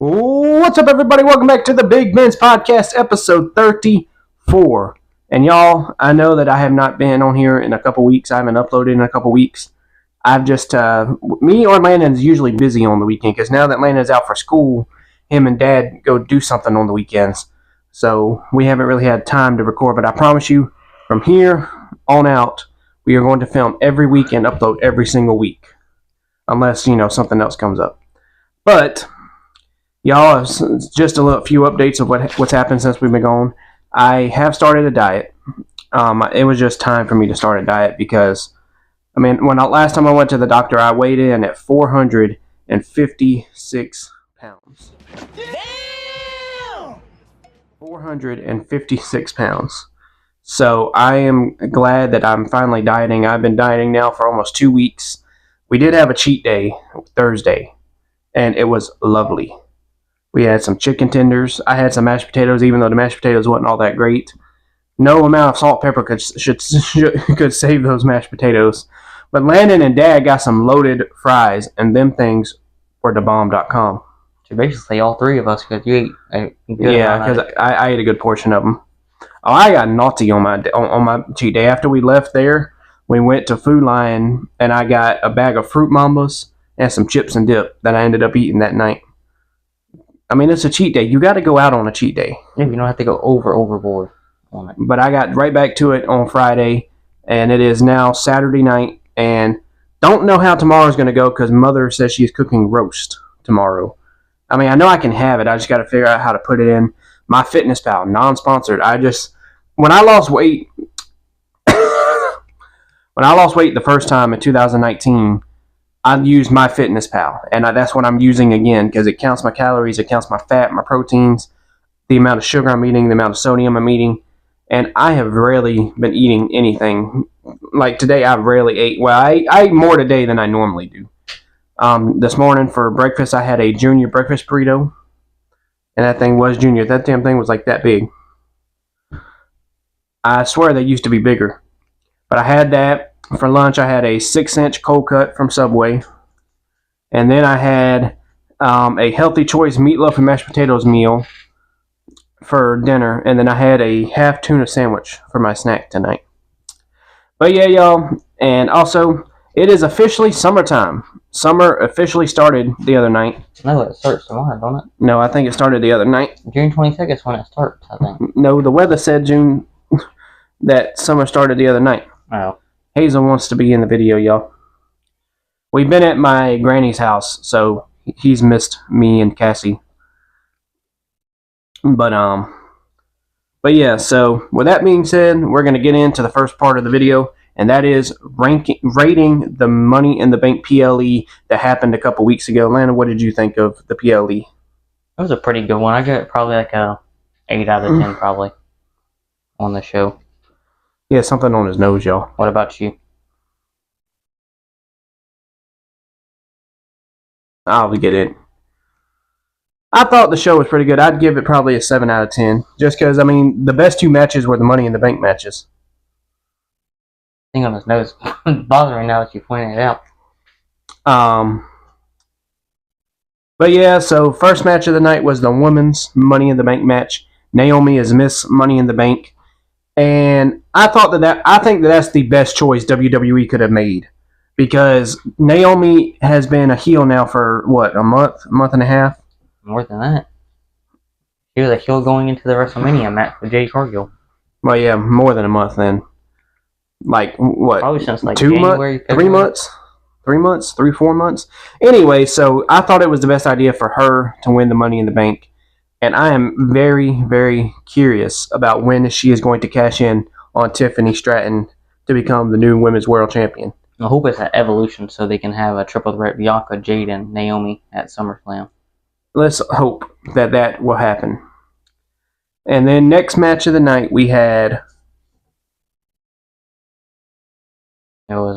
What's up, everybody? Welcome back to the Big Ben's Podcast, episode 34. And y'all, I know that I have not been on here in a couple weeks. I haven't uploaded in a couple weeks. I've just, me or Landon's usually busy on the weekend, because now that Landon's out for school, him and Dad go do something on the weekends. So we haven't really had time to record, but I promise you, from here on out, we are going to film every week and upload every single week. Unless, something else comes up. But y'all, just a few updates of what's happened since we've been gone. I have started a diet. It was just time for me to start a diet because, last time I went to the doctor, I weighed in at 456 pounds. Damn! 456 pounds. So I am glad that I'm finally dieting. I've been dieting now for almost 2 weeks. We did have a cheat day Thursday, and it was lovely. We had some chicken tenders. I had some mashed potatoes, even though the mashed potatoes wasn't all that great. No amount of salt and pepper could save those mashed potatoes. But Landon and Dad got some loaded fries, and them things were thebomb.com. So basically, all three of us, because you ate a good amount. Because I ate a good portion of them. Oh, I got naughty on my cheat day. After we left there, we went to Food Lion, and I got a bag of Fruit Mambas and some chips and dip that I ended up eating that night. It's a cheat day. You got to go out on a cheat day. Yeah, you don't have to go overboard on it. But I got right back to it on Friday, and it is now Saturday night, and don't know how tomorrow's going to go because Mother says she's cooking roast tomorrow. I know I can have it. I just got to figure out how to put it in. My Fitness Pal, non-sponsored. When I lost weight, the first time in 2019, I used my Fitness Pal, and that's what I'm using again because it counts my calories, it counts my fat, my proteins, the amount of sugar I'm eating, the amount of sodium I'm eating, and I have rarely been eating anything. Like today, I rarely ate. Well, I ate more today than I normally do. This morning for breakfast, I had a junior breakfast burrito, and that thing was junior. That damn thing was like that big. I swear they used to be bigger, but I had that. For lunch, I had a 6-inch cold cut from Subway. And then I had a Healthy Choice meatloaf and mashed potatoes meal for dinner. And then I had a half tuna sandwich for my snack tonight. But yeah, y'all. And also, it is officially summertime. Summer officially started the other night. No, it starts tomorrow, don't it? No, I think it started the other night. June 22nd is when it starts, I think. No, the weather said June that summer started the other night. Oh. Hazel wants to be in the video, y'all. We've been at my granny's house, so he's missed me and Cassie. But yeah, so with that being said, we're going to get into the first part of the video, and that is rating the Money in the Bank PLE that happened a couple weeks ago. Lana, what did you think of the PLE? It was a pretty good one. I got probably like a 8 out of 10 probably on the show. Yeah, something on his nose, y'all. What about you? I'll get it. I thought the show was pretty good. I'd give it probably a 7 out of 10. Just because, the best 2 matches were the Money in the Bank matches. Thing on his nose bothering now that you pointed it out. But yeah, so first match of the night was the women's Money in the Bank match. Naomi is Miss Money in the Bank. And I think that's the best choice WWE could have made. Because Naomi has been a heel now for, a month and a half? More than that. She was a heel going into the WrestleMania match with Jade Cargill. Well, yeah, more than a month then. Like, what? Probably since 2 January, 3 months? 3 months? 4 months? Anyway, so I thought it was the best idea for her to win the Money in the Bank. And I am very, very curious about when she is going to cash in on Tiffany Stratton to become the new Women's World Champion. I hope it's at Evolution so they can have a triple threat Bianca, Jade, and Naomi at SummerSlam. Let's hope that will happen. And then next match of the night we had... It was,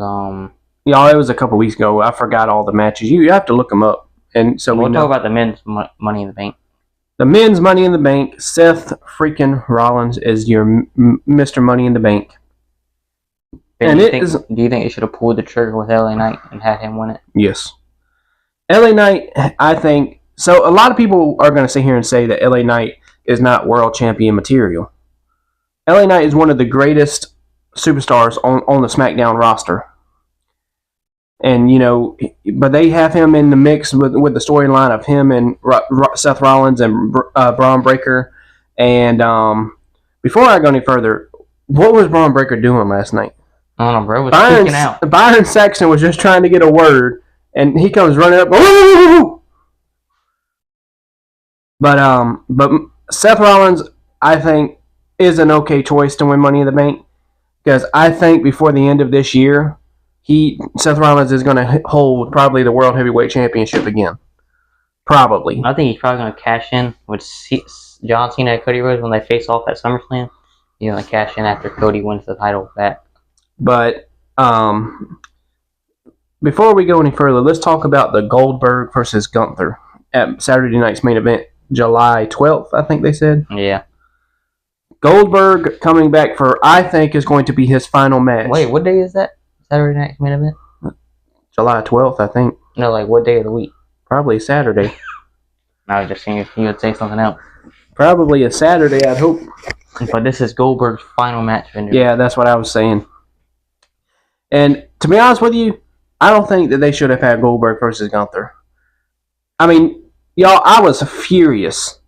Y'all, it was a couple weeks ago. I forgot all the matches. You have to look them up. And so we'll talk about the men's Money in the Bank. The men's Money in the Bank, Seth freaking Rollins is your Mr. Money in the Bank. Do you think it should have pulled the trigger with LA Knight and had him win it? Yes. LA Knight, I think, So a lot of people are going to sit here and say that LA Knight is not world champion material. LA Knight is one of the greatest superstars on the SmackDown roster. And, but they have him in the mix with the storyline of him and Seth Rollins and Braun Breaker. And before I go any further, what was Braun Breaker doing last night? I don't know, bro. Was freaking out. Byron Saxton was just trying to get a word, and he comes running up. Woo! But Seth Rollins, I think, is an okay choice to win Money in the Bank, because I think before the end of this year, Seth Rollins is going to hold probably the World Heavyweight Championship again. Probably. I think he's probably going to cash in with John Cena and Cody Rhodes when they face off at SummerSlam. He's going to cash in after Cody wins the title back. But before we go any further, let's talk about the Goldberg versus Gunther at Saturday night's main event, July 12th, I think they said. Yeah. Goldberg coming back for, I think, is going to be his final match. Wait, what day is that? Saturday night's main event? July 12th, I think. No, like what day of the week? Probably Saturday. I was just saying if you would say something else. Probably a Saturday, I'd hope. But this is Goldberg's final match. Yeah, that's what I was saying. And to be honest with you, I don't think that they should have had Goldberg versus Gunther. I mean, y'all, I was furious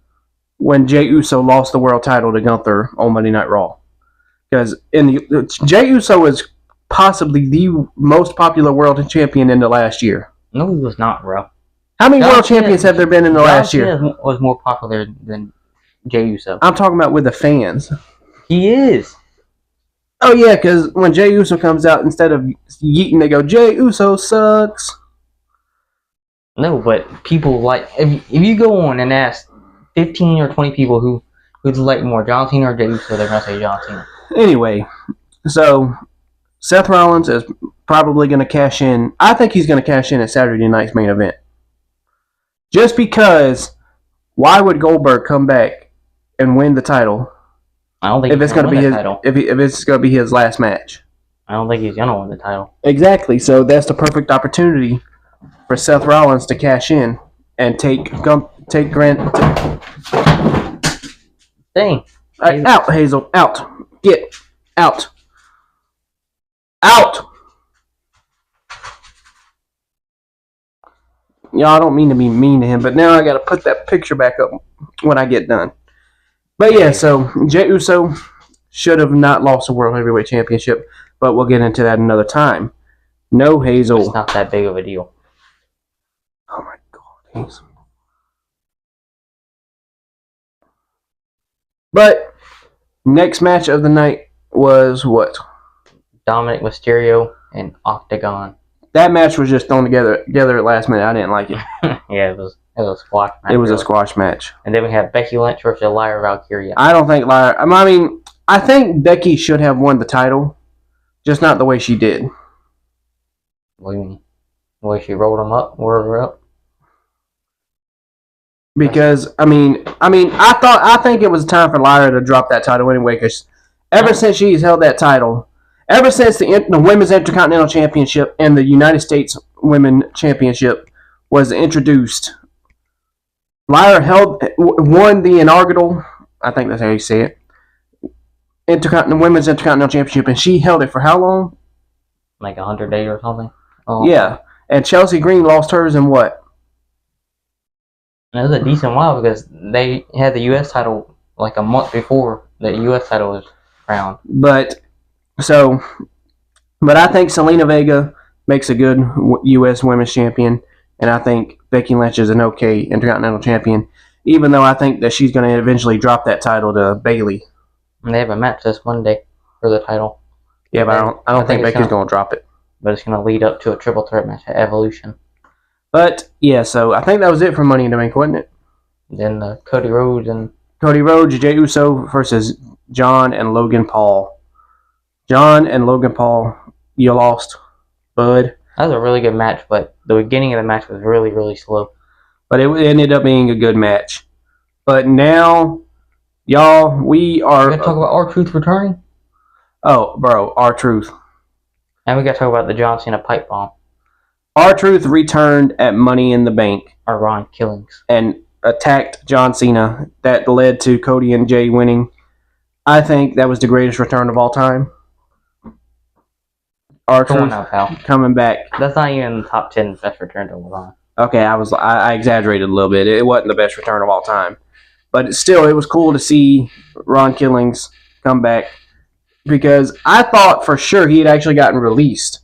when Jey Uso lost the world title to Gunther on Monday Night Raw. Because Jey Uso was possibly the most popular world champion in the last year. No, he was not, bro. How many world champions have there been in the last year? John Cena was more popular than Jey Uso. I'm talking about with the fans. He is. Oh, yeah, because when Jey Uso comes out, instead of yeeting, they go, Jey Uso sucks. No, but people like... If you go on and ask 15 or 20 people who'd like more, John Cena or Jey Uso, they're going to say John Cena. Anyway, so Seth Rollins is probably going to cash in. I think he's going to cash in at Saturday night's main event. Just because, why would Goldberg come back and win the title? I don't think if it's going to be his title. If it's going to be his last match. I don't think he's going to win the title. Exactly. So that's the perfect opportunity for Seth Rollins to cash in and take Grant. Dang. Right, out, Hazel. Out. Get out. Out. Y'all, I don't mean to be mean to him, but now I got to put that picture back up when I get done. But yeah, so Jey Uso should have not lost the World Heavyweight Championship, but we'll get into that another time. No, Hazel. It's not that big of a deal. Oh my God, Hazel. But next match of the night was what? Dominic Mysterio and Octagon. That match was just thrown together at last minute. I didn't like it. Yeah, it was a squash match. It was a squash match. And then we have Becky Lynch versus Lyra Valkyria. I don't think Lyra... I mean, I think Becky should have won the title, just not the way she did. What do you mean? The way she rolled her up? Because, I think it was time for Lyra to drop that title anyway, because ever since she's held that title... Ever since the Women's Intercontinental Championship and the United States Women's Championship was introduced, Lyra won the inaugural, I think that's how you say it, Women's Intercontinental Championship, and she held it for how long? Like 100 days or something? Oh. Yeah, and Chelsea Green lost hers in what? It was a decent while because they had the U.S. title like a month before the U.S. title was crowned. But I think Selena Vega makes a good U.S. Women's Champion, and I think Becky Lynch is an okay Intercontinental Champion, even though I think that she's going to eventually drop that title to Bayley. And they have a match this Monday for the title. Yeah, but I don't think Becky's going to drop it. But it's going to lead up to a triple threat match at Evolution. But, yeah, so I think that was it for Money in the Bank, wasn't it? Then Cody Rhodes, Jey Uso versus John and Logan Paul. John and Logan Paul, you lost, bud. That was a really good match, but the beginning of the match was really, really slow. But it ended up being a good match. But now, y'all, we are... We got to talk about R-Truth returning? Oh, bro, R-Truth. And we got to talk about the John Cena pipe bomb. R-Truth returned at Money in the Bank Or Ron Killings. and attacked John Cena. That led to Cody and Jay winning. I think that was the greatest return of all time. R-Truth coming back. That's not even the top 10 best returns of all time. Okay, I exaggerated a little bit. It wasn't the best return of all time. But still, it was cool to see Ron Killings come back because I thought for sure he had actually gotten released.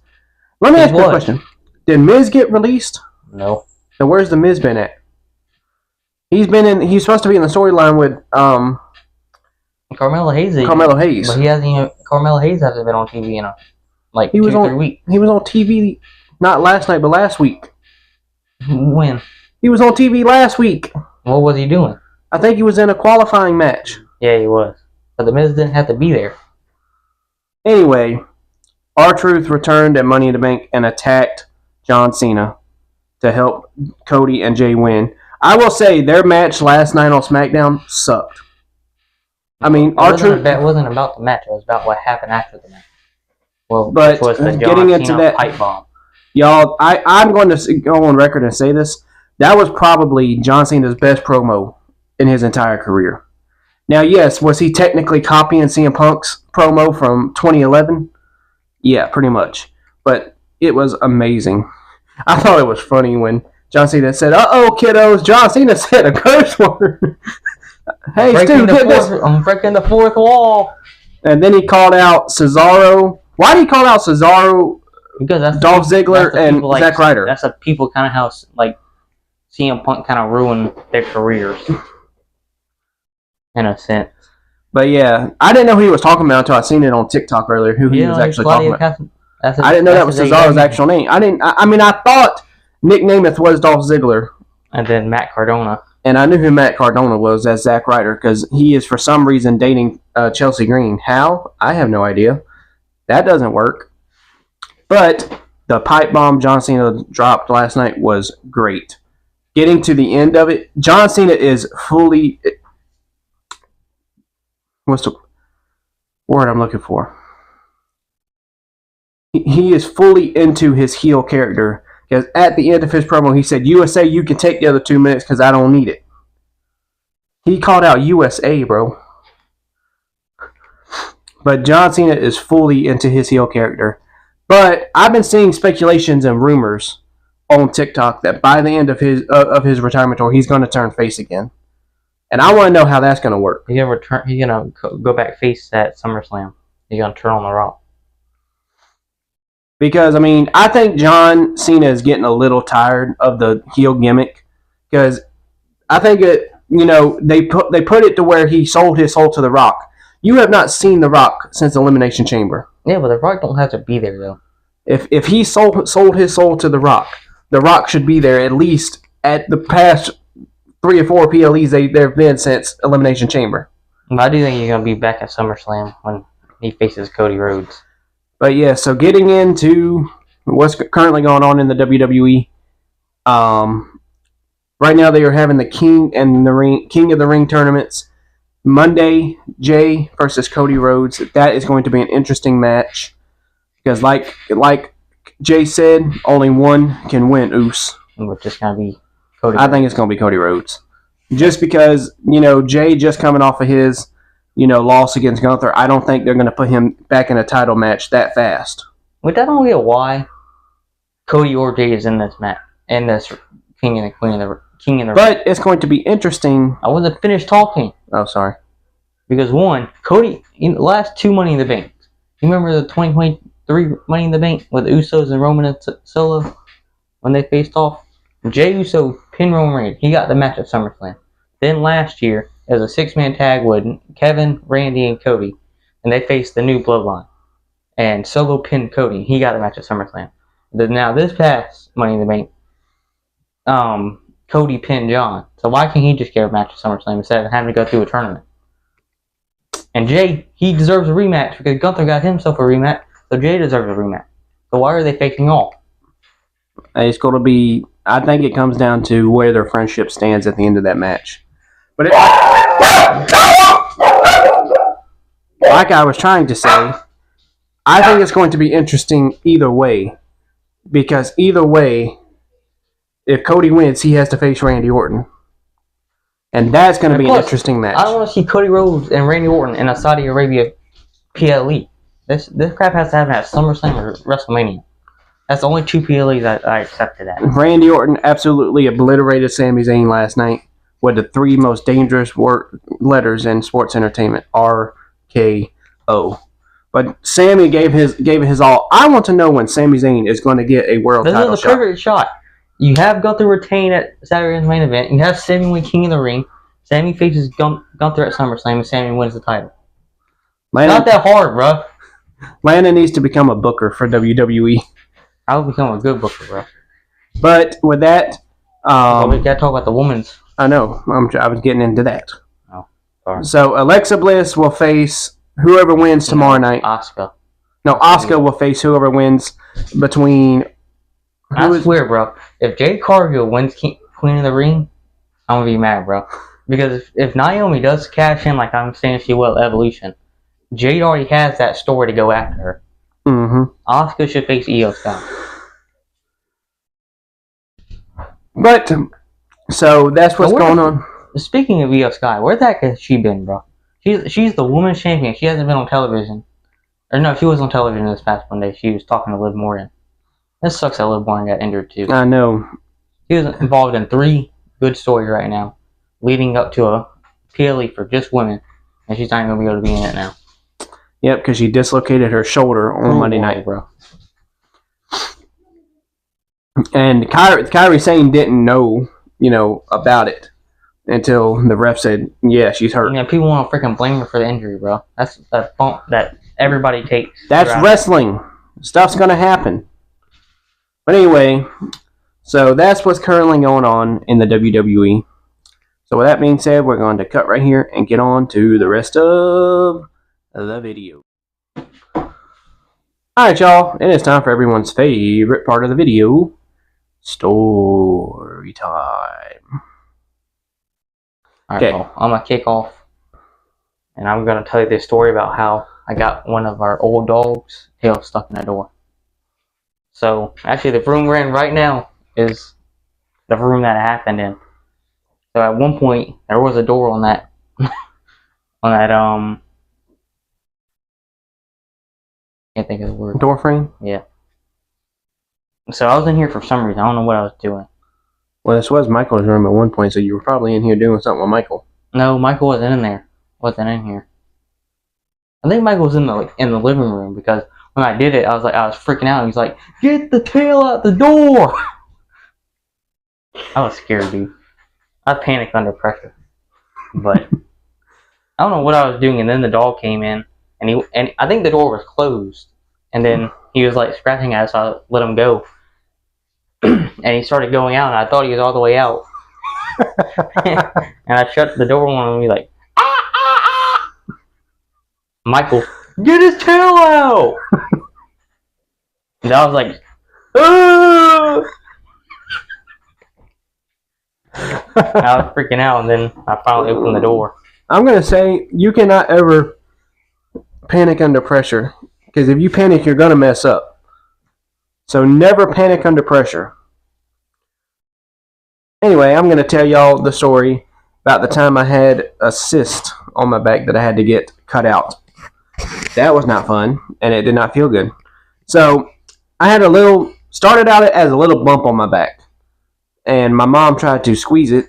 Let me ask you a question. Did Miz get released? No. Then where's the Miz been at? He's supposed to be in the storyline with Carmelo Hayes. But Carmelo Hayes hasn't been on TV in 2-3 weeks. He was on TV not last night, but last week. When? He was on TV last week. What was he doing? I think he was in a qualifying match. Yeah, he was. But the Miz didn't have to be there. Anyway, R-Truth returned at Money in the Bank and attacked John Cena to help Cody and Jay win. I will say their match last night on SmackDown sucked. I mean, R-Truth... It wasn't about the match. It was about what happened after the match. Well, but was the getting John into Cena that... pipe bomb. Y'all, I'm going to go on record and say this. That was probably John Cena's best promo in his entire career. Now, yes, was he technically copying CM Punk's promo from 2011? Yeah, pretty much. But it was amazing. I thought it was funny when John Cena said, "Uh-oh, kiddos, John Cena said a curse word." Hey, Stu, get this. I'm breaking the fourth wall. And then he called out Cesaro. Why did he call out Cesaro? Because that's Dolph Ziggler and Zack Ryder. That's the people kind of how CM Punk kind of ruined their careers, in a sense. But yeah, I didn't know who he was talking about until I seen it on TikTok earlier. Who he was actually talking about. I didn't know that was Cesaro's actual name. I thought Nick Namath was Dolph Ziggler, and then Matt Cardona. And I knew who Matt Cardona was as Zack Ryder because he is for some reason dating Chelsea Green. How? I have no idea. That doesn't work. But the pipe bomb John Cena dropped last night was great. Getting to the end of it, John Cena is fully... What's the word I'm looking for? He is fully into his heel character. Because at the end of his promo, he said, "USA, you can take the other 2 minutes because I don't need it." He called out USA, bro. But John Cena is fully into his heel character. But I've been seeing speculations and rumors on TikTok that by the end of his retirement tour, he's going to turn face again. And I want to know how that's going to work. He's gonna go back face at SummerSlam. He's gonna turn on the Raw. Because I think John Cena is getting a little tired of the heel gimmick. Because I think they put it to where he sold his soul to The Rock. You have not seen The Rock since Elimination Chamber. Yeah, but The Rock don't have to be there though. If he sold his soul to The Rock should be there at least at the past 3 or 4 PLEs there have been since Elimination Chamber. I do think he's going to be back at SummerSlam when he faces Cody Rhodes. But yeah, so getting into what's currently going on in the WWE. Right now they are having the King of the Ring tournaments. Monday, Jay versus Cody Rhodes. That is going to be an interesting match. Because like Jay said, only one can win, Oos. Which is going to be Cody Rhodes. I think it's going to be Cody Rhodes. Just because, Jay just coming off of his, loss against Gunther, I don't think they're going to put him back in a title match that fast. Which I don't get why Cody or Jay is in this match. In this King and the Ring. But it's going to be interesting. I wasn't finished talking. Oh, sorry. Because one, Cody, in the last 2 Money in the Bank. You remember the 2023 Money in the Bank with the Usos and Roman and Solo when they faced off? Jey Uso pinned Roman Reigns. He got the match at SummerSlam. Then last year, it was a 6-man tag with Kevin, Randy, and Cody. And they faced the New Bloodline. And Solo pinned Cody. He got the match at SummerSlam. Now, this past Money in the Bank, Cody pinned John. So why can't he just get a match at SummerSlam instead of having to go through a tournament? And Jay, he deserves a rematch because Gunther got himself a rematch. So Jay deserves a rematch. So why are they faking off? It's going to be... I think it comes down to where their friendship stands at the end of that match. But like I was trying to say, I think it's going to be interesting either way. because either way, if Cody wins, he has to face Randy Orton. And that's going to be an interesting match. I don't want to see Cody Rhodes and Randy Orton in a Saudi Arabia PLE. This crap has to happen at SummerSlam or WrestleMania. That's the only two PLEs I accepted at. Randy Orton absolutely obliterated Sami Zayn last night with the three most dangerous letters in sports entertainment: RKO. But Sami gave it his all. I want to know when Sami Zayn is going to get a world title shot. This is the perfect shot. You have Gunther retain at Saturday's main event. You have Sami win King of the Ring. Sami faces Gunther at SummerSlam, and Sami wins the title. Not that hard, bro. Lana needs to become a booker for WWE. I would become a good booker, bro. But with that, we gotta talk about the women's. I know. I was getting into that. Oh, sorry. So Alexa Bliss will face whoever wins tomorrow night. Asuka. No, Asuka will face whoever wins between. I swear, bro. If Jade Cargill wins Queen of the Ring, I'm gonna be mad, bro. Because if Naomi does cash in like I'm saying she will at Evolution, Jade already has that story to go after her. Mm-hmm. Asuka should face Io Sky. But so that's what's going on. Speaking of Io Sky, where the heck has she been, bro? She's the women's champion. She hasn't been on television. Or no, she was on television this past Monday. She was talking to Liv Morgan. This sucks that Liv Morgan got injured too. I know. She was involved in 3 good stories right now, leading up to a PLE for just women, and she's not going to be able to be in it now. Yep, because she dislocated her shoulder on Monday night, bro. And Kairi Sane didn't know, about it until the ref said, "Yeah, she's hurt." Yeah, people want to freaking blame her for the injury, bro. That's a bump that everybody takes. That's wrestling. Stuff's gonna happen. But anyway, so that's what's currently going on in the WWE. So with that being said, we're going to cut right here and get on to the rest of the video. Alright, y'all. It is time for everyone's favorite part of the video. Story time. Alright, okay. Well, I'm going to kick off. And I'm going to tell you this story about how I got one of our old dogs' tail stuck in a door. So, actually, the room we're in right now is the room that it happened in. So, at one point, there was a door on that, can't think of the word. Door frame? Yeah. So, I was in here for some reason. I don't know what I was doing. Well, this was Michael's room at one point, so you were probably in here doing something with Michael. No, Michael wasn't in there. Wasn't in here. I think Michael was in the living room because when I did it, I was freaking out. He's like, "Get the tail out the door!" I was scared, dude. I panicked under pressure. But I don't know what I was doing, and then the dog came in, and I think the door was closed, and then he was like scratching at it, so I let him go, and he started going out, and I thought he was all the way out, and I shut the door on him, and he's like, "Ah, ah, ah!" Michael, get his tail out! And I was like, "Ah!" I was freaking out, and then I finally opened the door. I'm going to say, you cannot ever panic under pressure, because if you panic, you're going to mess up. So never panic under pressure. Anyway, I'm going to tell y'all the story about the time I had a cyst on my back that I had to get cut out. That was not fun, and it did not feel good. So I had started out as a little bump on my back. And my mom tried to squeeze it,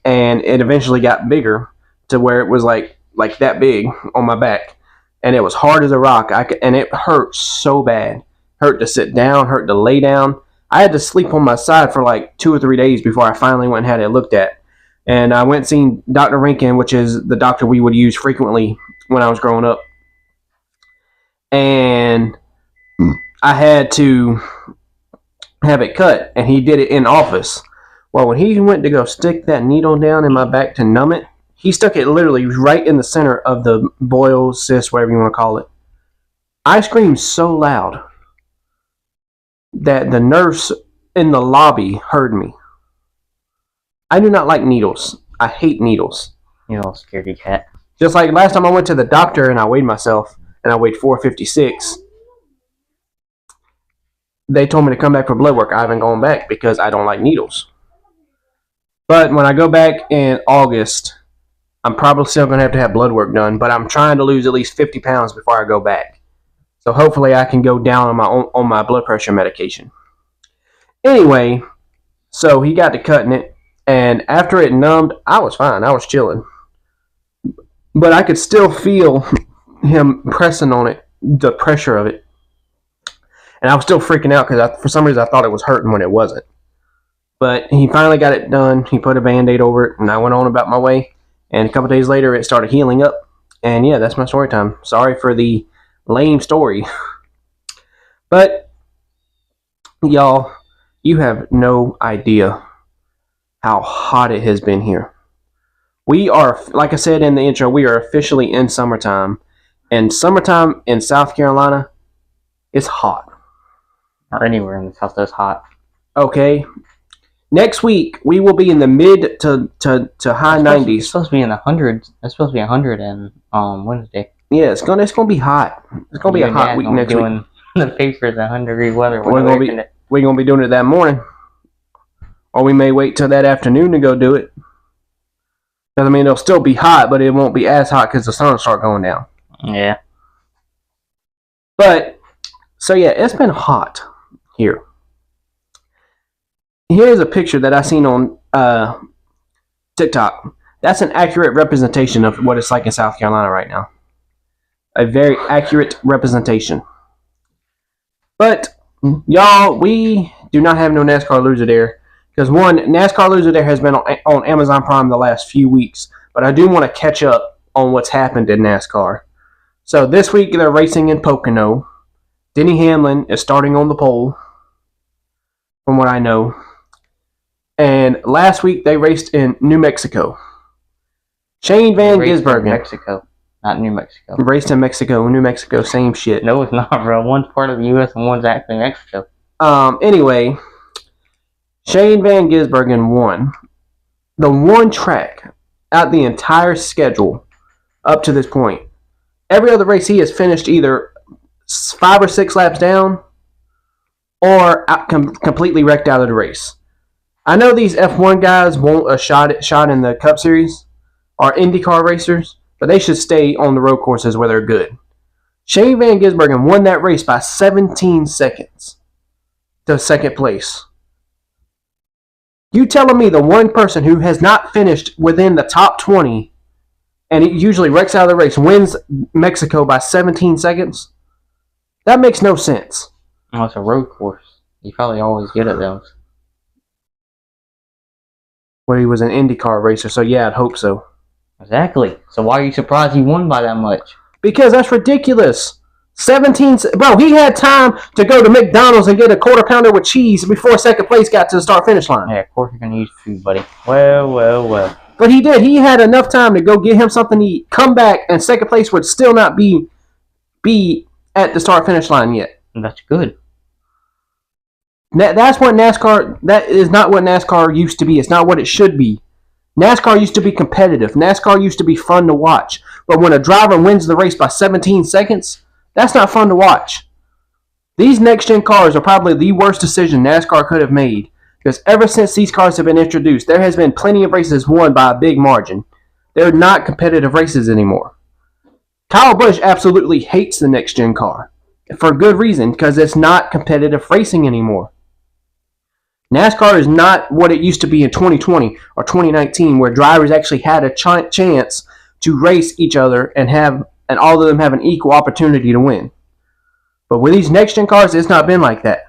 and it eventually got bigger to where it was like that big on my back. And it was hard as a rock, and it hurt so bad. Hurt to sit down, hurt to lay down. I had to sleep on my side for like 2 or 3 days before I finally went and had it looked at. And I went and seen Dr. Rinkin, which is the doctor we would use frequently when I was growing up. And I had to have it cut, and he did it in office. Well, when he went to go stick that needle down in my back to numb it, he stuck it literally right in the center of the boil, cyst, whatever you want to call it. I screamed so loud that the nurse in the lobby heard me. I do not like needles. I hate needles. You know, scaredy cat. Just like last time I went to the doctor and I weighed myself, and I weighed 456. they told me to come back for blood work. I haven't gone back because I don't like needles. But when I go back in August, I'm probably still going to have blood work done. But I'm trying to lose at least 50 pounds before I go back. So hopefully I can go down on my blood pressure medication. Anyway, so he got to cutting it, and after it numbed, I was fine. I was chilling. But I could still feel him pressing on it, the pressure of it. And I was still freaking out because for some reason I thought it was hurting when it wasn't. But he finally got it done. He put a Band-Aid over it, and I went on about my way. And a couple days later, it started healing up. And yeah, that's my story time. Sorry for the lame story. But, y'all, you have no idea how hot it has been here. We are, like I said in the intro, we are officially in summertime. And summertime in South Carolina is hot. Or anywhere in the South that's hot. Okay. Next week, we will be in the mid to high 90s. It's supposed to be in the hundreds. It's supposed to be 100 on Wednesday. Yeah, it's gonna be hot. It's gonna be a hot week next week. The papers 100-degree weather. We're gonna be doing it that morning, or we may wait till that afternoon to go do it. Because I mean, it'll still be hot, but it won't be as hot because the sun will start going down. Yeah. But so yeah, it's been hot here. Here's a picture that I seen on TikTok. That's an accurate representation of what it's like in South Carolina right now. A very accurate representation. But, y'all, we do not have no NASCAR Loser Dare. Because, one, NASCAR Loser Dare has been on Amazon Prime the last few weeks. But I do want to catch up on what's happened in NASCAR. So, this week they're racing in Pocono. Denny Hamlin is starting on the pole, from what I know. And last week they raced in New Mexico. Shane Van Gisbergen. Mexico, not New Mexico. Raced in Mexico, New Mexico, same shit. No, it's not, bro. One's part of the U.S. and one's actually Mexico. Anyway, Shane Van Gisbergen won the one track out the entire schedule up to this point. Every other race he has finished either 5 or 6 laps down or completely wrecked out of the race. I know these F1 guys want a shot in the Cup Series or IndyCar racers, but they should stay on the road courses where they're good. Shane Van Gisbergen won that race by 17 seconds to second place. You telling me the one person who has not finished within the top 20 and it usually wrecks out of the race wins Mexico by 17 seconds? That makes no sense. Oh, it's a road course. You probably always get at those. Well, he was an IndyCar racer, so yeah, I'd hope so. Exactly. So why are you surprised he won by that much? Because that's ridiculous. 17... Bro, he had time to go to McDonald's and get a quarter pounder with cheese before second place got to the start-finish line. Yeah, of course you're going to use food, buddy. Well. But he did. He had enough time to go get him something to eat, come back, and second place would still not be at the start-finish line yet. That's good. That's what NASCAR... That is not what NASCAR used to be. It's not what it should be. NASCAR used to be competitive. NASCAR used to be fun to watch. But when a driver wins the race by 17 seconds, that's not fun to watch. These next-gen cars are probably the worst decision NASCAR could have made. Because ever since these cars have been introduced, there has been plenty of races won by a big margin. They're not competitive races anymore. Kyle Busch absolutely hates the next-gen car. For good reason, because it's not competitive racing anymore. NASCAR is not what it used to be in 2020 or 2019, where drivers actually had a chance to race each other and all of them have an equal opportunity to win. But with these next-gen cars, it's not been like that.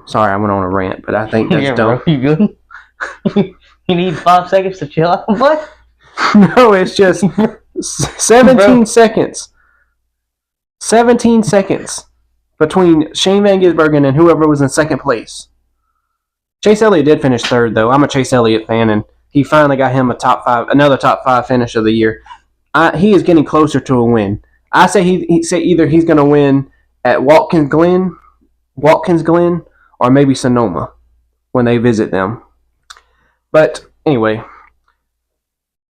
Sorry, I went on a rant, but I think that's dumb. Bro, you good? You need 5 seconds to chill out, bud? No, it's just 17 seconds. 17 seconds between Shane Van Gisbergen and whoever was in second place. Chase Elliott did finish third, though. I'm a Chase Elliott fan, and he finally got him another top 5 finish of the year. He is getting closer to a win. I say he say either he's going to win at Watkins Glen, or maybe Sonoma when they visit them. But anyway,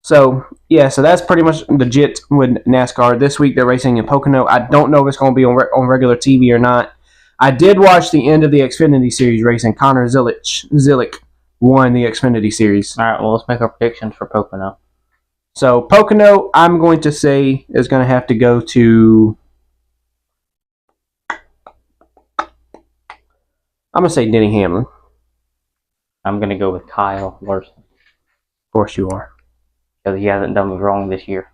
So, yeah, so that's pretty much legit with NASCAR. This week they're racing in Pocono. I don't know if it's going to be on regular TV or not. I did watch the end of the Xfinity Series racing. Connor Zillick won the Xfinity Series. All right, well, let's make our predictions for Pocono. So, Pocono, I'm going to say, is going to have to go to... I'm going to say Denny Hamlin. I'm going to go with Kyle Larson. Of course you are. Because he hasn't done me wrong this year.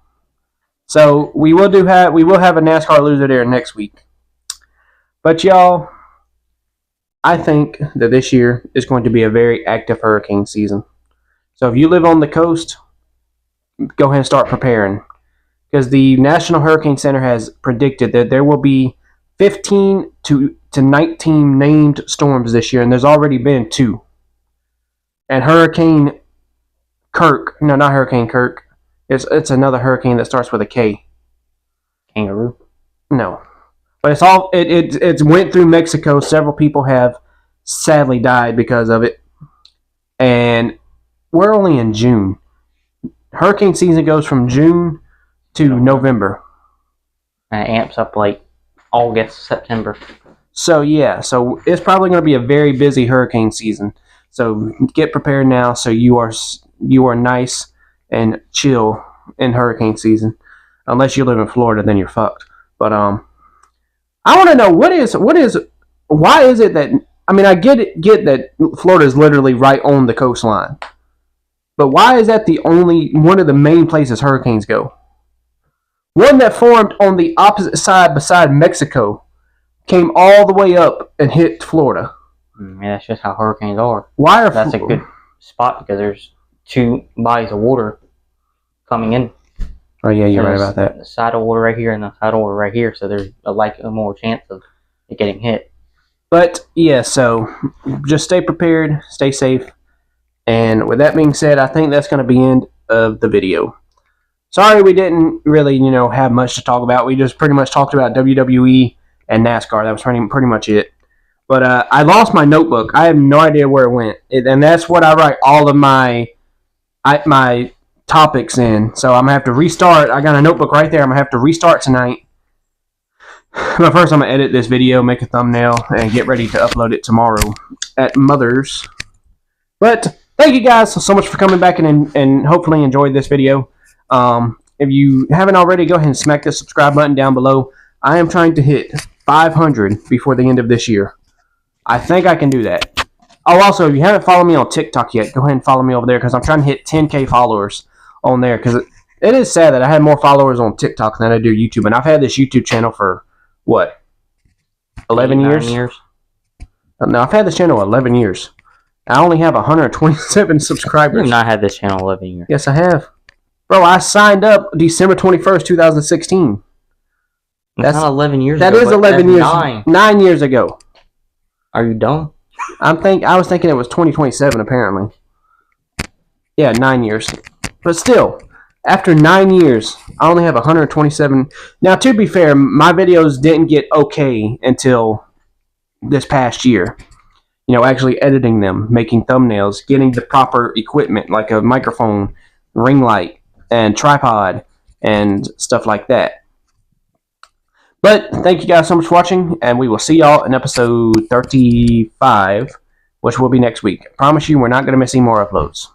So we will have a NASCAR loser there next week. But y'all, I think that this year is going to be a very active hurricane season. So if you live on the coast, go ahead and start preparing. Because the National Hurricane Center has predicted that there will be 15 to 19 named storms this year, and there's already been 2. And Hurricane Kirk, no, not Hurricane Kirk. It's another hurricane that starts with a K. Kangaroo? No, but it went through Mexico. Several people have sadly died because of it, and we're only in June. Hurricane season goes from June to November. And it amps up like August, September. So yeah, so it's probably going to be a very busy hurricane season. So get prepared now, so you are nice and chill in hurricane season. Unless you live in Florida, then you're fucked. But I want to know why is it that, I mean, I get that Florida is literally right on the coastline, but why is that the only one of the main places hurricanes go? One that formed on the opposite side beside Mexico came all the way up and hit Florida. Yeah, that's just how hurricanes are. That's a good spot because there's 2 bodies of water coming in. Oh yeah, you're right about that. The side of water right here and the side of water right here, so there's a more chance of it getting hit. But yeah, so just stay prepared, stay safe, and with that being said, I think that's going to be the end of the video. Sorry we didn't really, have much to talk about. We just pretty much talked about WWE and NASCAR. That was pretty much it. But I lost my notebook. I have no idea where it went, and that's what I write all of my topics in. So I'm gonna have to restart. I got a notebook right there. I'm gonna have to restart tonight. But first, I'm gonna edit this video, make a thumbnail, and get ready to upload it tomorrow at Mother's. But thank you guys so much for coming back and hopefully enjoyed this video. If you haven't already, go ahead and smack the subscribe button down below. I am trying to hit 500 before the end of this year. I think I can do that. Oh, also, if you haven't followed me on TikTok yet, go ahead and follow me over there because I'm trying to hit 10K followers on there. Because it is sad that I have more followers on TikTok than I do YouTube. And I've had this YouTube channel for, what, 11 years? No, I've had this channel 11 years. I only have 127 subscribers. You've not had this channel 11 years. Yes, I have. Bro, I signed up December 21st, 2016. That's not 11 years ago. That is 11 years. 9 years ago. Are you dumb? I was thinking it was 2027 apparently. Yeah, 9 years. But still, after 9 years, I only have 127. Now, to be fair, my videos didn't get okay until this past year. Actually editing them, making thumbnails, getting the proper equipment like a microphone, ring light, and tripod, and stuff like that. But thank you guys so much for watching, and we will see y'all in episode 35, which will be next week. I promise you we're not going to miss any more uploads.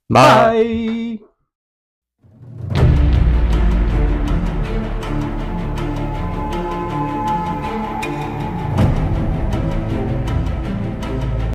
Bye. Bye.